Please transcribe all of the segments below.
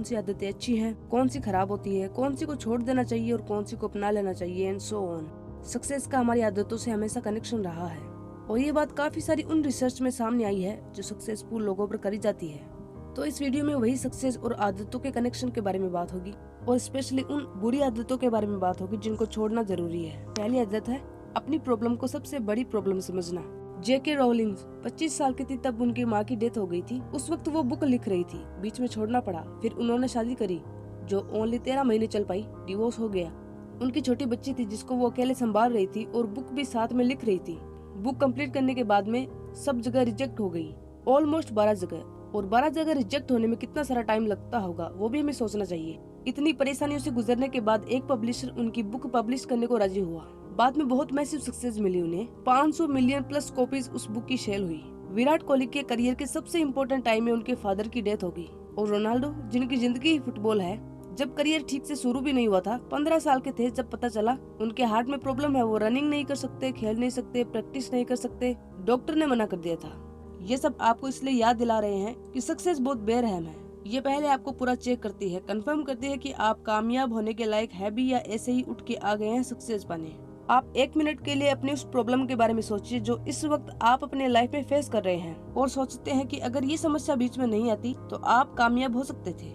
कौन सी आदतें अच्छी हैं, कौन सी खराब होती है, कौन सी को छोड़ देना चाहिए और कौन सी को अपना लेना चाहिए एंड सो ऑन। सक्सेस का हमारी आदतों से हमेशा कनेक्शन रहा है और ये बात काफी सारी उन रिसर्च में सामने आई है जो सक्सेसफुल लोगों पर करी जाती है। तो इस वीडियो में वही सक्सेस और आदतों के कनेक्शन के बारे में बात होगी और स्पेशली उन बुरी आदतों के बारे में बात होगी जिनको छोड़ना जरूरी है। पहली आदत है अपनी प्रॉब्लम को सबसे बड़ी प्रॉब्लम समझना। जेके रोलिंग 25 साल की थी तब उनकी माँ की डेथ हो गई थी। उस वक्त वो बुक लिख रही थी, बीच में छोड़ना पड़ा। फिर उन्होंने शादी करी जो ओनली 13 महीने चल पाई, डिवोर्स हो गया। उनकी छोटी बच्ची थी जिसको वो अकेले संभाल रही थी और बुक भी साथ में लिख रही थी। बुक कंप्लीट करने के बाद में सब जगह रिजेक्ट हो गई, ऑलमोस्ट 12 जगह। और 12 जगह रिजेक्ट होने में कितना सारा टाइम लगता होगा वो भी हमें सोचना चाहिए। इतनी परेशानियों से गुजरने के बाद एक पब्लिशर उनकी बुक पब्लिश करने को राजी हुआ। बाद में बहुत मैसिव सक्सेस मिली उन्हें। 500 मिलियन प्लस कॉपीज उस बुक की सेल हुई। विराट कोहली के करियर के सबसे इम्पोर्टेंट टाइम में उनके फादर की डेथ हो गई। और रोनाल्डो जिनकी जिंदगी ही फुटबॉल है, जब करियर ठीक से शुरू भी नहीं हुआ था, 15 साल के थे जब पता चला उनके हार्ट में प्रॉब्लम है, वो रनिंग नहीं कर सकते, खेल नहीं सकते, प्रैक्टिस नहीं कर सकते, डॉक्टर ने मना कर दिया था। ये सब आपको इसलिए याद दिला रहे हैं कि सक्सेस बहुत बेरहम है। ये पहले आपको पूरा चेक करती है, कंफर्म करती है कि आप कामयाब होने के लायक है भी या ऐसे ही उठ के आ गए हैं सक्सेस पाने। आप 1 मिनट के लिए अपनी उस प्रॉब्लम के बारे में सोचिए जो इस वक्त आप अपने लाइफ में फेस कर रहे हैं और सोचते हैं कि अगर ये समस्या बीच में नहीं आती तो आप कामयाब हो सकते थे।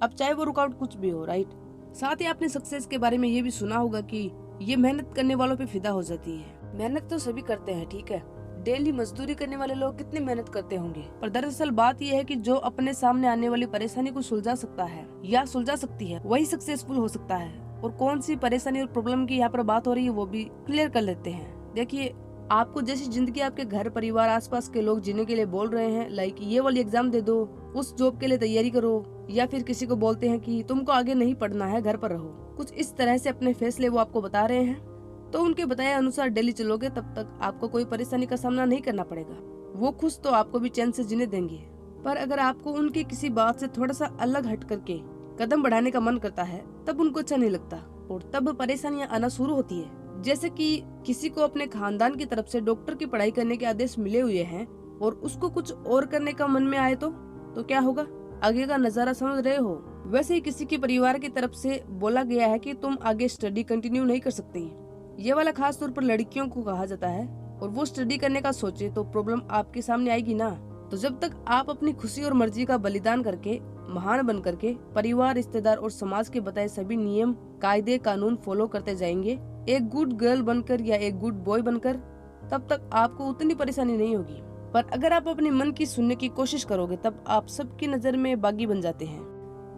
अब चाहे वो रुकावट कुछ भी हो, राइट। साथ ही आपने सक्सेस के बारे में ये भी सुना होगा कि ये मेहनत करने वालों पे फिदा हो जाती है। मेहनत तो सभी करते हैं, ठीक है, डेली मजदूरी करने वाले लोग कितनी मेहनत करते होंगे, पर दरअसल बात यह है कि जो अपने सामने आने वाली परेशानी को सुलझा सकता है या सुलझा सकती है वही सक्सेसफुल हो सकता है। और कौन सी परेशानी और प्रॉब्लम की यहाँ पर बात हो रही है वो भी क्लियर कर लेते हैं। देखिए, आपको जैसी जिंदगी आपके घर परिवार आसपास के लोग जीने के लिए बोल रहे हैं, लाइक ये वाली एग्जाम दे दो, उस जॉब के लिए तैयारी करो, या फिर किसी को बोलते हैं कि तुमको आगे नहीं पढ़ना है, घर पर रहो, कुछ इस तरह से अपने फैसले वो आपको बता रहे हैं, तो उनके बताए अनुसार डेली चलोगे तब तक आपको कोई परेशानी का सामना नहीं करना पड़ेगा। वो खुश तो आपको भी चैन से जीने देंगे। पर अगर आपको उनकी किसी बात से थोड़ा सा अलग हट करके कदम बढ़ाने का मन करता है तब उनको अच्छा नहीं लगता और तब परेशानियां आना शुरू होती है। जैसे कि किसी को अपने खानदान की तरफ से डॉक्टर की पढ़ाई करने के आदेश मिले हुए हैं और उसको कुछ और करने का मन में आए तो क्या होगा, आगे का नजारा समझ रहे हो। वैसे ही किसी के परिवार की तरफ से बोला गया है कि तुम आगे स्टडी कंटिन्यू नहीं कर सकती। ये वाला खास तौर पर लड़कियों को कहा जाता है और वो स्टडी करने का सोचे तो प्रॉब्लम आपके सामने आएगी ना। तो जब तक आप अपनी खुशी और मर्जी का बलिदान करके महान बन करके परिवार, रिश्तेदार और समाज के बताए सभी नियम, कायदे, कानून फॉलो करते जाएंगे, एक गुड गर्ल बनकर या एक गुड बॉय बनकर, तब तक आपको उतनी परेशानी नहीं होगी। पर अगर आप अपने मन की सुनने की कोशिश करोगे तब आप सबकी नजर में बागी बन जाते हैं।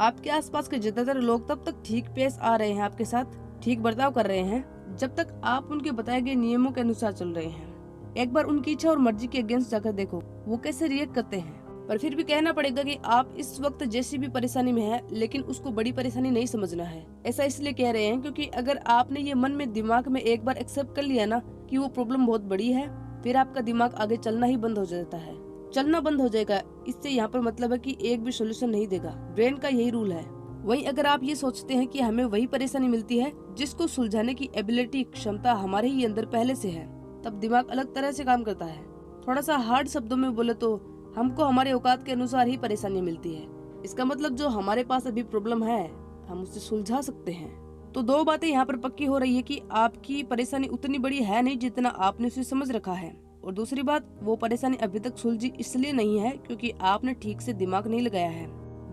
आपके आसपास के ज्यादातर लोग तब तक ठीक पेश आ रहे हैं, आपके साथ ठीक बर्ताव कर रहे हैं जब तक आप उनके बताए गए नियमों के अनुसार चल रहे हैं। एक बार उनकी इच्छा और मर्जी के अगेंस्ट जाकर देखो वो कैसे रिएक्ट करते हैं। पर फिर भी कहना पड़ेगा कि आप इस वक्त जैसी भी परेशानी में है लेकिन उसको बड़ी परेशानी नहीं समझना है। ऐसा इसलिए कह रहे हैं क्योंकि अगर आपने ये मन में दिमाग में एक बार एक्सेप्ट कर लिया ना कि वो प्रॉब्लम बहुत बड़ी है, फिर आपका दिमाग आगे चलना ही बंद हो जाता है, चलना बंद हो जाएगा। इससे यहाँ पर मतलब है कि एक भी सोल्यूशन नहीं देगा, ब्रेन का यही रूल है। वहीं अगर आप ये सोचते हैं कि हमें वही परेशानी मिलती है जिसको सुलझाने की एबिलिटी, क्षमता हमारे ही अंदर पहले से है, तब दिमाग अलग तरह से काम करता है। थोड़ा सा हार्ड शब्दों में बोले तो हमको हमारे औकात के अनुसार ही परेशानी मिलती है। इसका मतलब जो हमारे पास अभी प्रॉब्लम है हम उसे सुलझा सकते हैं। तो दो बातें यहाँ पर पक्की हो रही है कि आपकी परेशानी उतनी बड़ी है नहीं जितना आपने उसे समझ रखा है, और दूसरी बात, वो परेशानी अभी तक सुलझी इसलिए नहीं है क्योंकि आपने ठीक से दिमाग नहीं लगाया है।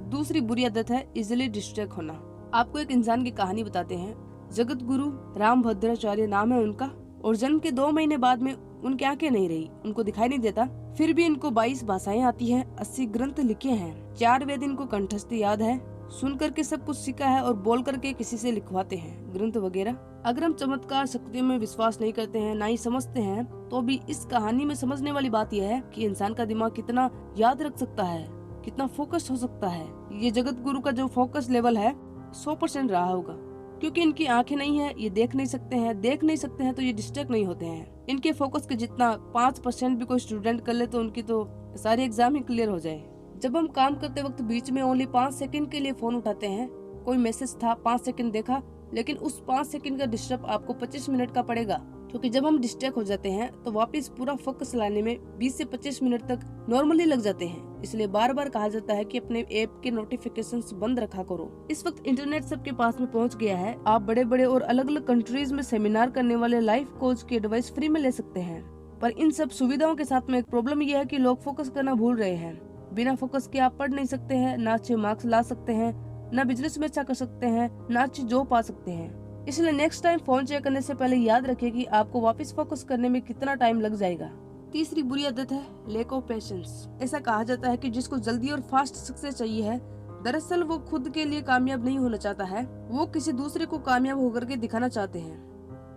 दूसरी बुरी आदत है इजिली डिस्ट्रैक्ट होना। आपको एक इंसान की कहानी बताते हैं। जगत गुरु रामभद्राचार्य नाम है उनका, और जन्म के 2 महीने बाद में उनकी आंखें नहीं रही, उनको दिखाई नहीं देता। फिर भी इनको 22 भाषाएं आती हैं, 80 ग्रंथ लिखे हैं, 4 वेद इनको कंठस्थ याद है, सुन करके सब कुछ सीखा है और बोल करके किसी से लिखवाते हैं ग्रंथ वगैरह। अगर हम चमत्कार शक्तियों में विश्वास नहीं करते हैं, ना ही समझते हैं, तो भी इस कहानी में समझने वाली बात यह है कि इंसान का दिमाग कितना याद रख सकता है, कितना फोकस हो सकता है। ये जगत गुरु का जो फोकस लेवल है 100% रहा होगा, क्योंकि इनकी आंखें नहीं है, ये देख नहीं सकते हैं, देख नहीं सकते हैं तो ये डिस्ट्रैक्ट नहीं होते हैं। इनके फोकस के जितना 5% भी कोई स्टूडेंट कर ले तो उनकी तो सारी एग्जाम ही क्लियर हो जाए। जब हम काम करते वक्त बीच में ओनली 5 सेकंड के लिए फोन उठाते हैं, कोई मैसेज था 5 सेकंड देखा, लेकिन उस 5 सेकंड का डिस्टर्ब आपको 25 मिनट का पड़ेगा, क्योंकि जब हम डिस्ट्रैक्ट हो जाते हैं तो वापस पूरा फोकस लाने में 20 से 25 मिनट तक नॉर्मली लग जाते हैं। इसलिए बार बार कहा जाता है कि अपने ऐप के नोटिफिकेशंस बंद रखा करो। इस वक्त इंटरनेट सबके पास में पहुंच गया है। आप बड़े बड़े और अलग अलग कंट्रीज में सेमिनार करने वाले लाइफ कोच की एडवाइस फ्री में ले सकते हैं। पर इन सब सुविधाओं के साथ में एक प्रॉब्लम यह है कि लोग फोकस करना भूल रहे हैं। बिना फोकस के आप पढ़ नहीं सकते हैं, ना अच्छे मार्क्स ला सकते हैं, ना बिजनेस में अच्छा कर सकते हैं, ना अच्छी जॉब पा सकते हैं। इसलिए नेक्स्ट टाइम फोन चेक करने से पहले याद रखिए कि आपको वापस फोकस करने में कितना टाइम लग जाएगा। तीसरी बुरी आदत है लैक ऑफ पेशेंस। ऐसा कहा जाता है कि जिसको जल्दी और फास्ट सक्सेस चाहिए है, दरअसल वो खुद के लिए कामयाब नहीं होना चाहता है, वो किसी दूसरे को कामयाब होकर के दिखाना चाहते हैं।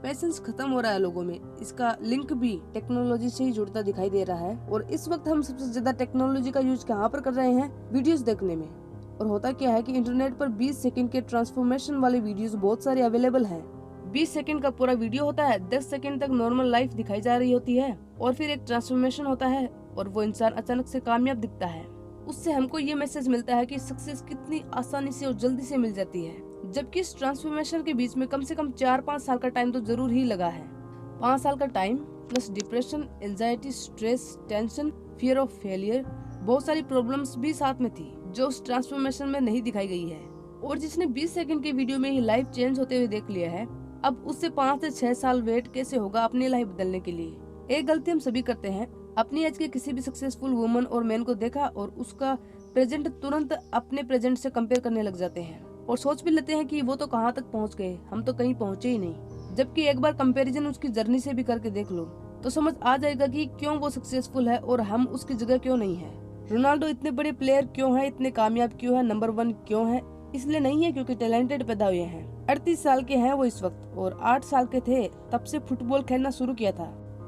पेशेंस खत्म हो रहा है लोगों में। इसका लिंक भी टेक्नोलॉजी से ही जुड़ता दिखाई दे रहा है। और इस वक्त हम सबसे ज्यादा टेक्नोलॉजी का यूज कहाँ पर कर रहे हैं? वीडियोस देखने में। और होता क्या है कि इंटरनेट पर 20 सेकंड के ट्रांसफॉर्मेशन वाले वीडियोस बहुत सारे अवेलेबल हैं। 20 सेकंड का पूरा वीडियो होता है, 10 सेकंड तक नॉर्मल लाइफ दिखाई जा रही होती है और फिर एक ट्रांसफॉर्मेशन होता है और वो इंसान अचानक से कामयाब दिखता है। उससे हमको ये मैसेज मिलता है कि सक्सेस कितनी आसानी से और जल्दी से मिल जाती है, जबकि इस ट्रांसफॉर्मेशन के बीच में कम से कम 4-5 साल का टाइम तो जरूर ही लगा है। 5 साल का time plus depression, anxiety, stress, tension, fear of failure, बहुत सारी प्रॉब्लम्स भी साथ में थी जो उस ट्रांसफॉर्मेशन में नहीं दिखाई गई है। और जिसने 20 सेकंड के वीडियो में ही लाइफ चेंज होते हुए देख लिया है, अब उससे 5 से 6 साल वेट कैसे होगा अपनी लाइफ बदलने के लिए। एक गलती हम सभी करते हैं, अपनी एज के किसी भी सक्सेसफुल वुमन और मैन को देखा और उसका प्रेजेंट तुरंत अपने प्रेजेंट से कंपेयर करने लग जाते हैं और सोच भी लेते हैं कि वो तो कहाँ तक पहुँच गए, हम तो कहीं पहुँचे ही नहीं। जबकि एक बार कंपैरिजन उसकी जर्नी से भी करके देख लो तो समझ आ जाएगा कि क्यों वो सक्सेसफुल है और हम उसकी जगह क्यों नहीं है। रोनाल्डो इतने बड़े प्लेयर क्यों है, इतने कामयाब क्यों है, नंबर 1 क्यों है? इसलिए नहीं है क्योंकि टैलेंटेड पैदा हुए हैं। 38 साल के हैं वो इस वक्त और 8 साल के थे तब से फुटबॉल खेलना शुरू किया था।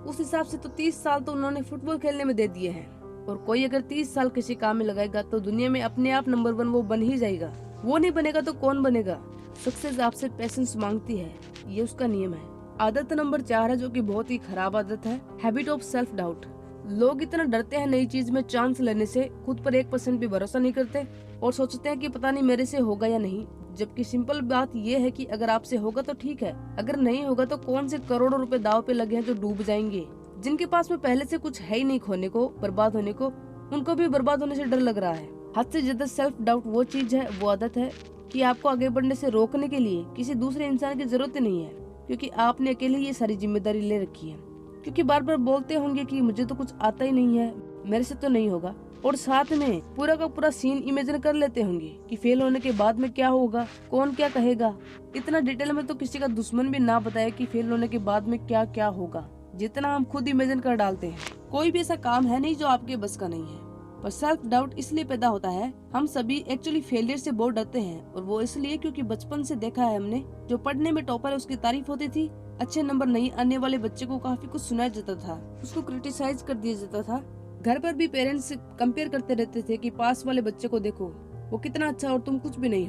उस हिसाब से तो 30 साल तो उन्होंने फुटबॉल खेलने में दे दिए हैं। और कोई अगर 30 साल किसी काम में लगाएगा तो दुनिया में अपने आप नंबर 1 वो बन ही जाएगा। वो नहीं बनेगा तो कौन बनेगा? सक्सेस आपसे पेशेंस मांगती है, ये उसका नियम है। आदत नंबर 4 है जो कि बहुत ही खराब आदत है, हैबिट ऑफ सेल्फ डाउट। लोग इतना डरते हैं नई चीज में चांस लेने से, खुद पर 1% भी भरोसा नहीं करते और सोचते हैं कि पता नहीं मेरे से होगा या नहीं। जबकि सिंपल बात ये है कि अगर आपसे होगा तो ठीक है, अगर नहीं होगा तो कौन से करोड़ों रुपए दाव पे लगे हैं जो डूब जाएंगे। जिनके पास में पहले से कुछ है ही नहीं खोने को, बर्बाद होने को, उनको भी बर्बाद होने से डर लग रहा है। हद से ज्यादा सेल्फ डाउट वो चीज है, वो आदत है कि आपको आगे बढ़ने से रोकने के लिए किसी दूसरे इंसान की जरूरत ही नहीं है, क्योंकि आपने अकेले ये सारी जिम्मेदारी ले रखी है। क्योंकि बार बार बोलते होंगे कि मुझे तो कुछ आता ही नहीं है, मेरे से तो नहीं होगा, और साथ में पूरा का पूरा सीन इमेजिन कर लेते होंगे कि फेल होने के बाद में क्या होगा, कौन क्या कहेगा। इतना डिटेल में तो किसी का दुश्मन भी ना बताए कि फेल होने के बाद में क्या क्या होगा, जितना हम खुद इमेजिन कर डालते हैं। कोई भी ऐसा काम है नहीं जो आपके बस का नहीं है। पर सेल्फ डाउट इसलिए पैदा होता है, हम सभी एक्चुअली फेलियर से बहुत डरते हैं, और वो इसलिए क्योंकि बचपन से देखा है हमने, जो पढ़ने में टॉपर है उसकी तारीफ होती थी, अच्छे नंबर नहीं आने वाले बच्चे को काफी कुछ सुनाया जाता था, उसको क्रिटिसाइज कर दिया जाता था। घर पर भी पेरेंट्स कंपेयर करते रहते थे कि पास वाले बच्चे को देखो, वो कितना अच्छा और तुम कुछ भी नहीं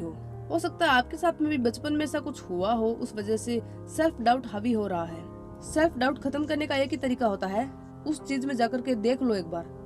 हो सकता है आपके साथ में भी बचपन में ऐसा कुछ हुआ हो, उस वजह से सेल्फ डाउट हावी हो रहा है। सेल्फ डाउट खत्म करने का एक ही तरीका होता है, उस चीज में जाकर के देख लो एक बार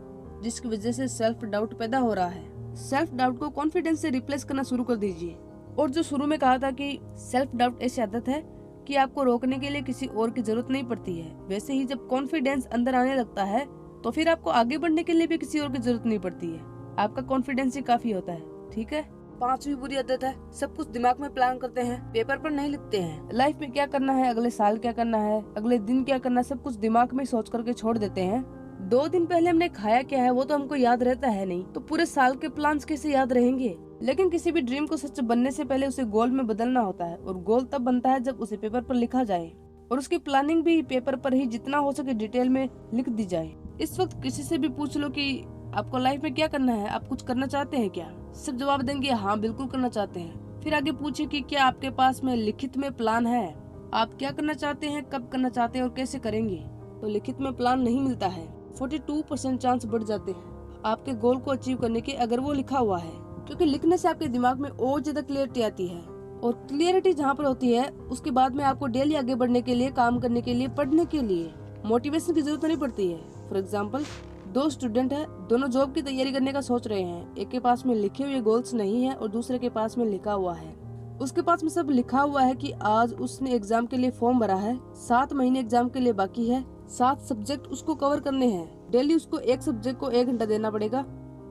जिसकी वजह से सेल्फ डाउट पैदा हो रहा है। सेल्फ डाउट को कॉन्फिडेंस से रिप्लेस करना शुरू कर दीजिए। और जो शुरू में कहा था कि सेल्फ डाउट ऐसी आदत है कि आपको रोकने के लिए किसी और की जरूरत नहीं पड़ती है, वैसे ही जब कॉन्फिडेंस अंदर आने लगता है तो फिर आपको आगे बढ़ने के लिए भी किसी और की जरूरत नहीं पड़ती है, आपका कॉन्फिडेंस ही काफी होता है। ठीक है। 5वीं बुरी आदत है, सब कुछ दिमाग में प्लान करते हैं, पेपर पर नहीं लिखते हैं। लाइफ में क्या करना है, अगले साल क्या करना है, अगले दिन क्या करना है, सब कुछ दिमाग में सोच करके छोड़ देते हैं। 2 दिन पहले हमने खाया क्या है वो तो हमको याद रहता है नहीं, तो पूरे साल के प्लान्स कैसे याद रहेंगे। लेकिन किसी भी ड्रीम को सच बनने से पहले उसे गोल में बदलना होता है, और गोल तब बनता है जब उसे पेपर पर लिखा जाए, और उसकी प्लानिंग भी पेपर पर ही जितना हो सके डिटेल में लिख दी जाए। इस वक्त किसी से भी पूछ लो कि आपको लाइफ में क्या करना है, आप कुछ करना चाहते हैं क्या, सब जवाब देंगे हाँ बिल्कुल करना चाहते हैं। फिर आगे पूछे कि क्या आपके पास में लिखित में प्लान है, आप क्या करना चाहते हैं, कब करना चाहते हैं और कैसे करेंगे, तो लिखित में प्लान नहीं मिलता है। 42% चांस बढ़ जाते हैं आपके गोल को अचीव करने के अगर वो लिखा हुआ है, क्योंकि लिखने से आपके दिमाग में और ज्यादा क्लियरिटी आती है, और क्लियरिटी जहाँ पर होती है उसके बाद में आपको डेली आगे बढ़ने के लिए, काम करने के लिए, पढ़ने के लिए मोटिवेशन की जरूरत नहीं पड़ती है। फॉर एग्जाम्पल 2 स्टूडेंट है, दोनों जॉब की तैयारी करने का सोच रहे हैं, एक के पास में लिखे हुए गोल्स नहीं है और दूसरे के पास में लिखा हुआ है। उसके पास में सब लिखा हुआ है कि आज उसने एग्जाम के लिए फॉर्म भरा है, 7 महीने एग्जाम के लिए बाकी है, 7 सब्जेक्ट उसको कवर करने हैं। डेली उसको एक सब्जेक्ट को 1 घंटा देना पड़ेगा,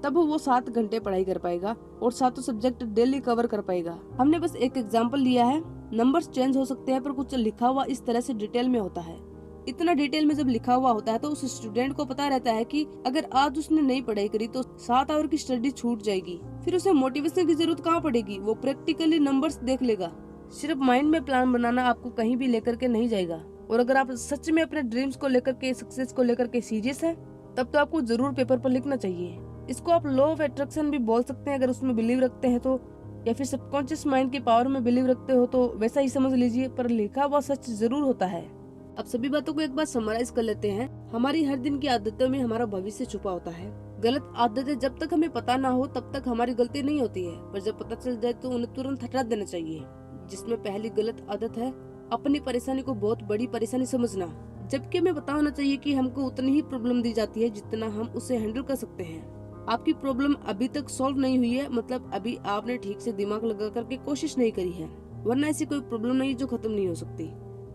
तब वो 7 घंटे पढ़ाई कर पाएगा और 7 सब्जेक्ट डेली कवर कर पाएगा। हमने बस एक एग्जाम्पल लिया है। नंबर्स चेंज हो सकते हैं पर कुछ लिखा हुआ इस तरह से डिटेल में होता है। इतना डिटेल में जब लिखा हुआ होता है तो उस स्टूडेंट को पता रहता है कि अगर आज उसने नहीं पढ़ाई करी तो 7 आवर की स्टडी छूट जाएगी। फिर उसे मोटिवेशन की जरूरत कहाँ पड़ेगी, वो प्रैक्टिकली नंबर्स देख लेगा। सिर्फ माइंड में प्लान बनाना आपको कहीं भी लेकर के नहीं जाएगा। और अगर आप सच में अपने ड्रीम्स को लेकर के, सक्सेस को लेकर के सीरियस है, तब तो आपको जरूर पेपर पर लिखना चाहिए। इसको आप लॉ ऑफ अट्रैक्शन भी बोल सकते हैं अगर उसमें बिलीव रखते हैं तो, या फिर सबकॉन्शियस माइंड की पावर में बिलीव रखते हो तो वैसा ही समझ लीजिए, पर लिखा हुआ सच जरूर होता है। अब सभी बातों को एक बार समराइज कर लेते हैं। हमारी हर दिन की आदतों में हमारा भविष्य छुपा होता है। गलत आदतें जब तक हमें पता ना हो तब तक हमारी गलती नहीं होती है, पर जब पता चल जाए तो उन्हें तुरंत हटा देना चाहिए। जिसमें पहली गलत आदत है अपनी परेशानी को बहुत बड़ी परेशानी समझना, जबकि हमें पता होना चाहिए कि हमको उतनी ही प्रॉब्लम दी जाती है जितना हम उसे हैंडल कर सकते हैं। आपकी प्रॉब्लम अभी तक सॉल्व नहीं हुई है, मतलब अभी आपने ठीक से दिमाग लगा करके कोशिश नहीं करी है, वरना ऐसी कोई प्रॉब्लम नहीं जो खत्म नहीं हो सकती।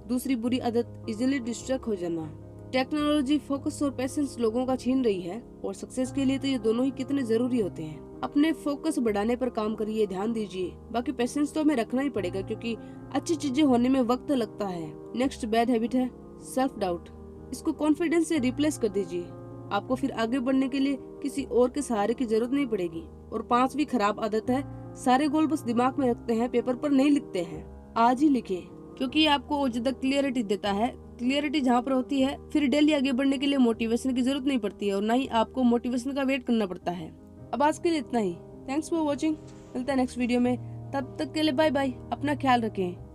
दूसरी बुरी आदत इजीली डिस्ट्रैक्ट हो जाना। टेक्नोलॉजी फोकस और पेशेंस लोगों का छीन रही है, और सक्सेस के लिए तो ये दोनों ही कितने जरूरी होते हैं। अपने फोकस बढ़ाने पर काम करिए, ध्यान दीजिए। बाकी पेशेंस तो हमें रखना ही पड़ेगा क्योंकि अच्छी चीजें होने में वक्त लगता है। नेक्स्ट बैड हैबिट है सेल्फ डाउट। इसको कॉन्फिडेंस से रिप्लेस कर दीजिए। आपको फिर आगे बढ़ने के लिए किसी और के सहारे की जरूरत नहीं पड़ेगी। और 5वीं खराब आदत है सारे गोल बस दिमाग में रखते हैं, पेपर पर नहीं लिखते हैं। आज ही लिखें, क्योंकि ये आपको और ज्यादा क्लियरिटी देता है। क्लियरिटी जहाँ पर होती है फिर डेली आगे बढ़ने के लिए मोटिवेशन की जरूरत नहीं पड़ती है, और ना ही आपको मोटिवेशन का वेट करना पड़ता है। अब आज के लिए इतना ही। Thanks for watching. मिलता है नेक्स्ट वीडियो में, तब तक के लिए बाय बाय। अपना ख्याल रखें।